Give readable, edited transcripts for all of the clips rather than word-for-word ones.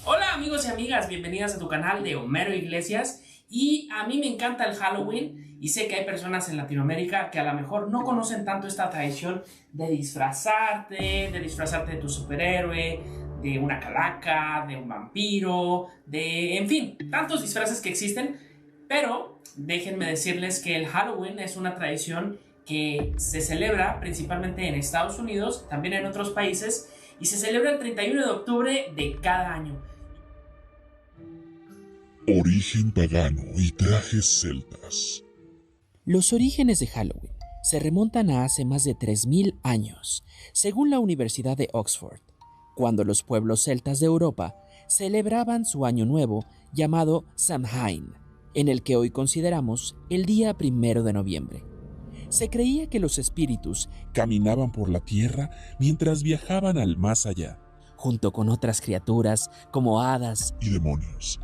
Hola amigos y amigas, bienvenidas a tu canal de Homero Iglesias. Y a mí me encanta el Halloween y sé que hay personas en Latinoamérica que a lo mejor no conocen tanto esta tradición de disfrazarte de tu superhéroe, de una calaca, de un vampiro, en fin, tantos disfraces que existen. Pero déjenme decirles que el Halloween es una tradición que se celebra principalmente en Estados Unidos, también en otros países, y se celebra el 31 de octubre de cada año. Origen pagano y trajes celtas. Los orígenes de Halloween se remontan a hace más de 3000 años, según la Universidad de Oxford, cuando los pueblos celtas de Europa celebraban su año nuevo llamado Samhain, en el que hoy consideramos el día 1 de noviembre. Se creía que los espíritus Caminaban por la tierra mientras viajaban al más allá. junto con otras criaturas como hadas. Y demonios.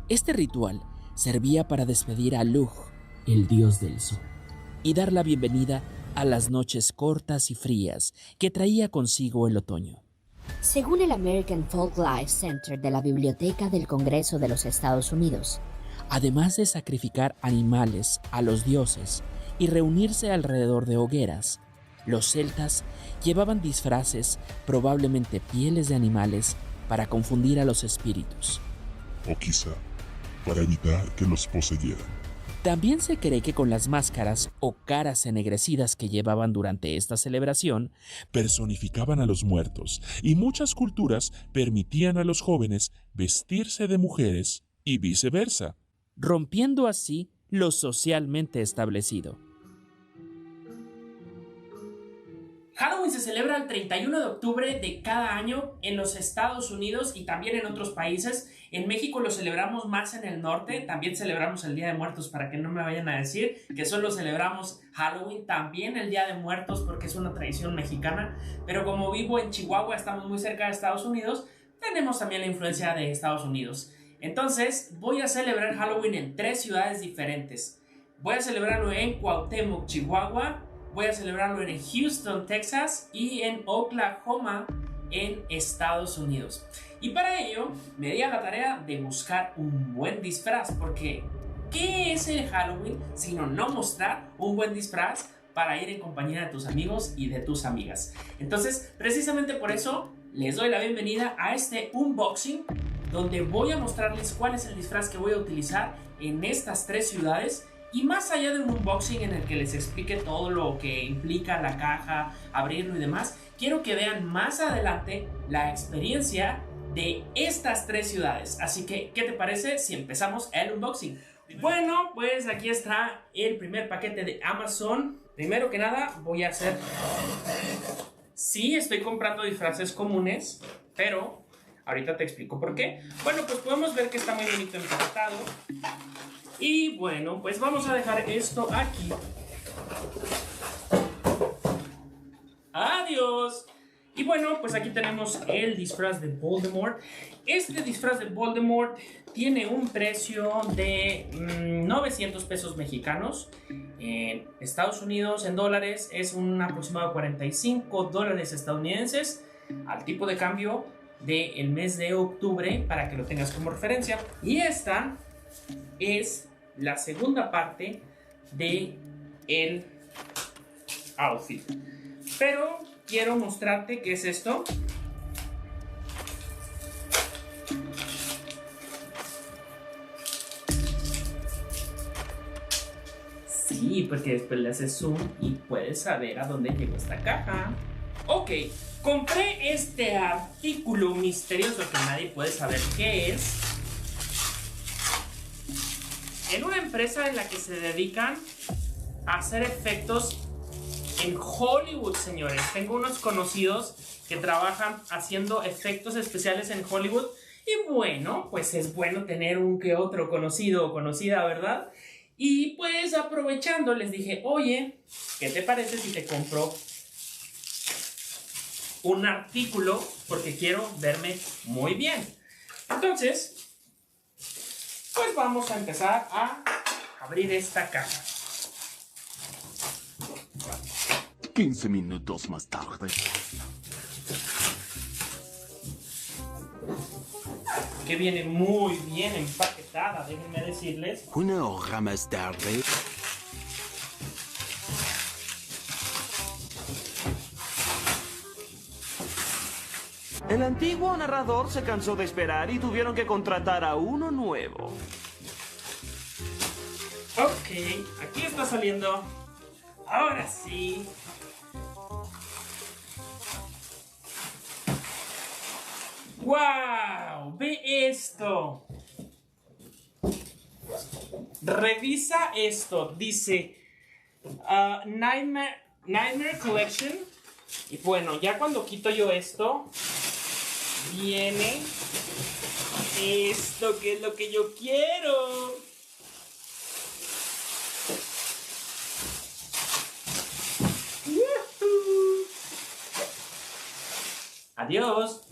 Este ritual servía para despedir a Lugh, el dios del sol, y dar la bienvenida a las noches cortas y frías que traía consigo el otoño. Según el American Folklife Center de la Biblioteca del Congreso de los Estados Unidos, Además de sacrificar animales a los dioses y reunirse alrededor de hogueras, los celtas llevaban disfraces, probablemente pieles de animales, para confundir a los espíritus. O quizá para evitar que los poseyeran. También se cree que con las máscaras o caras ennegrecidas que llevaban durante esta celebración, Personificaban a los muertos y muchas culturas permitían a los jóvenes vestirse de mujeres y viceversa. rompiendo así lo socialmente establecido. Halloween se celebra el 31 de octubre de cada año en los Estados Unidos y también en otros países. En México lo celebramos más en el norte, también celebramos el Día de Muertos, para que no me vayan a decir que solo celebramos Halloween, también el Día de Muertos porque es una tradición mexicana, pero como vivo en Chihuahua, estamos muy cerca de Estados Unidos, tenemos también la influencia de Estados Unidos. Entonces voy a celebrar Halloween en 3 ciudades diferentes. Voy a celebrarlo en Cuauhtémoc, Chihuahua, voy a celebrarlo en Houston, Texas y en Oklahoma, en Estados Unidos. Y para ello me di a la tarea de buscar un buen disfraz, porque ¿qué es el Halloween sino no mostrar un buen disfraz para ir en compañía de tus amigos y de tus amigas? Entonces, precisamente por eso les doy la bienvenida a este unboxing, donde voy a mostrarles cuál es el disfraz que voy a utilizar en estas 3 ciudades. Y más allá de un unboxing en el que les explique todo lo que implica la caja, abrirlo y demás, quiero que vean más adelante la experiencia de estas 3 ciudades. Así que, ¿qué te parece si empezamos el unboxing? Bueno, pues aquí está el primer paquete de Amazon. Primero que nada, voy a hacer... Sí, estoy comprando disfraces comunes, pero ahorita te explico por qué. Bueno, pues podemos ver que está muy bonito empaquetado. Y bueno, pues vamos a dejar esto aquí. ¡Adiós! Y bueno, pues aquí tenemos el disfraz de Voldemort. Este disfraz de Voldemort tiene un precio de 900 pesos mexicanos. En Estados Unidos, en dólares, es un aproximado de 45 dólares estadounidenses al tipo de cambio del mes de octubre, para que lo tengas como referencia. Y esta es la segunda parte de el outfit, pero quiero mostrarte qué es esto. Sí, porque después le haces zoom y puedes saber a dónde llegó esta caja. Ok, compré este artículo misterioso que nadie puede saber qué es, en una empresa en la que se dedican a hacer efectos en Hollywood, señores. Tengo unos conocidos que trabajan haciendo efectos especiales en Hollywood. Y bueno, pues es bueno tener un que otro conocido o conocida, ¿verdad? Y pues aprovechando les dije, oye, ¿qué te parece si te compro un artículo? Porque quiero verme muy bien. Entonces, pues vamos a empezar a abrir esta caja. 15 minutos más tarde. que viene muy bien empaquetada, déjenme decirles. Una hora más tarde. El antiguo narrador se cansó de esperar y tuvieron que contratar a uno nuevo. Ok, aquí está saliendo. Ahora sí. ¡Wow! ¡Ve esto! Revisa esto. Dice Nightmare Collection. Y bueno, ya cuando quito yo esto, viene esto que es lo que yo quiero. ¡Yuhu! Adiós.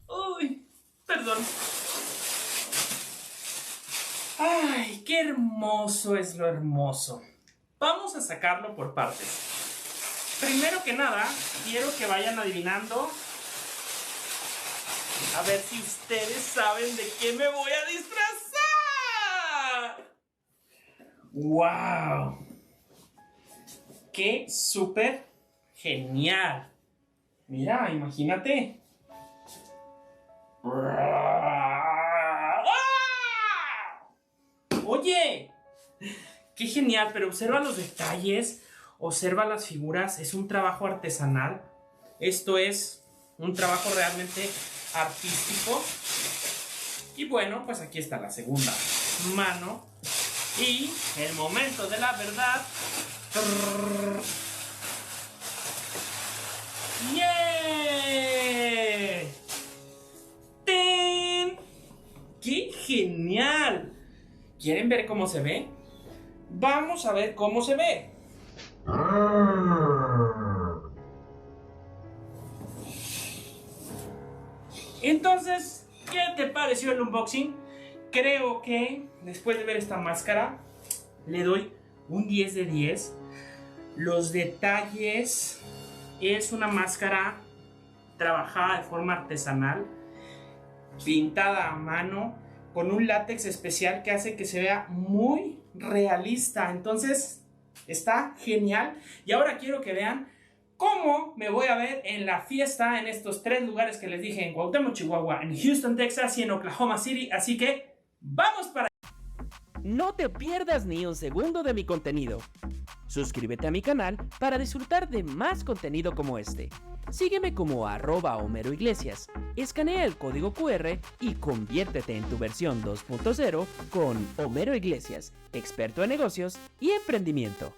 Uy, perdón. Ay, qué hermoso es lo hermoso. Vamos a sacarlo por partes. Primero que nada, quiero que vayan adivinando. A ver si ustedes saben de qué me voy a disfrazar. ¡Wow! ¡Qué súper genial! Mira, imagínate. ¡Oye! ¡Qué genial! Pero observa los detalles. Observa las figuras, es un trabajo artesanal. Esto es un trabajo realmente artístico. Y bueno, pues aquí está la segunda mano. Y el momento de la verdad. ¡Yeah! ¡Ten! ¡Qué genial! ¿Quieren ver cómo se ve? Vamos a ver cómo se ve. Entonces, ¿qué te pareció el unboxing? Creo que después de ver esta máscara le doy un 10 de 10. Los detalles, es una máscara trabajada de forma artesanal, pintada a mano, con un látex especial que hace que se vea muy realista. Entonces está genial. Y ahora quiero que vean cómo me voy a ver en la fiesta en estos 3 lugares que les dije: en Cuauhtémoc, Chihuahua, en Houston, Texas y en Oklahoma City. Así que ¡vamos para allá! No te pierdas ni un segundo de mi contenido. Suscríbete a mi canal para disfrutar de más contenido como este. Sígueme como @Homero Iglesias. Escanea el código QR y conviértete en tu versión 2.0 con Homero Iglesias, experto en negocios y emprendimiento.